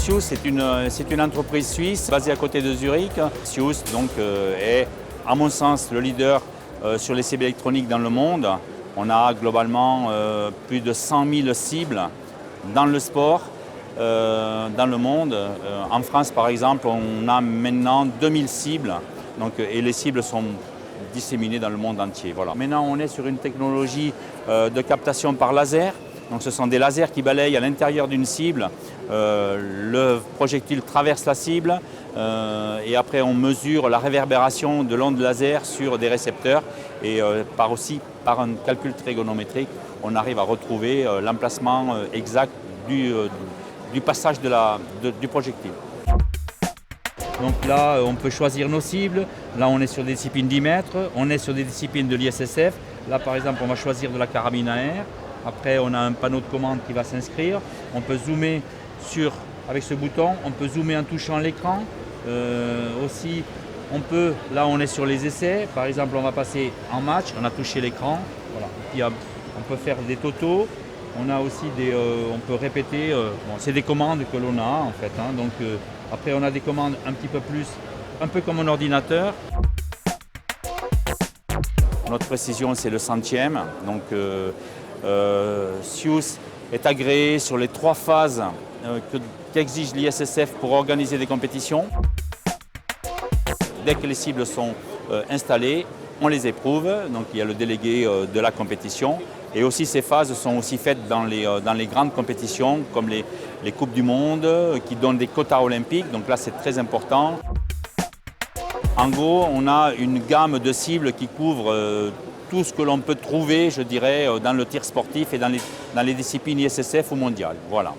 Sius, c'est une entreprise suisse basée à côté de Zurich. Sius donc, est, à mon sens, le leader sur les cibles électroniques dans le monde. On a globalement plus de 100 000 cibles dans le sport, dans le monde. En France, par exemple, on a maintenant 2000 cibles donc, et les cibles sont disséminées dans le monde entier. Voilà. Maintenant, on est sur une technologie de captation par laser. Donc, ce sont des lasers qui balayent à l'intérieur d'une cible. Le projectile traverse la cible et après on mesure la réverbération de l'onde laser sur des récepteurs et par un calcul trigonométrique, on arrive à retrouver l'emplacement exact du passage du projectile. Donc là, on peut choisir nos cibles. Là, on est sur des disciplines 10 mètres, on est sur des disciplines de l'ISSF. Là, par exemple, on va choisir de la carabine à air. Après, on a un panneau de commande qui va s'inscrire. On peut zoomer avec ce bouton, on peut zoomer en touchant l'écran. Aussi, là on est sur les essais. Par exemple, on va passer en match, on a touché l'écran. Voilà. Puis, on peut faire des totaux. On a aussi on peut répéter. C'est des commandes que l'on a en fait. Donc, après, on a des commandes un petit peu plus, un peu comme un ordinateur. Notre précision, c'est le centième. Donc, Sius est agréé sur les 3 phases qu'exige l'ISSF pour organiser des compétitions. Dès que les cibles sont installées, on les éprouve. Donc il y a le délégué de la compétition. Et aussi ces phases sont aussi faites dans les grandes compétitions comme les Coupes du Monde qui donnent des quotas olympiques. Donc là c'est très important. En gros, on a une gamme de cibles qui couvre tout ce que l'on peut trouver, je dirais, dans le tir sportif et dans les disciplines ISSF ou mondiales. Voilà.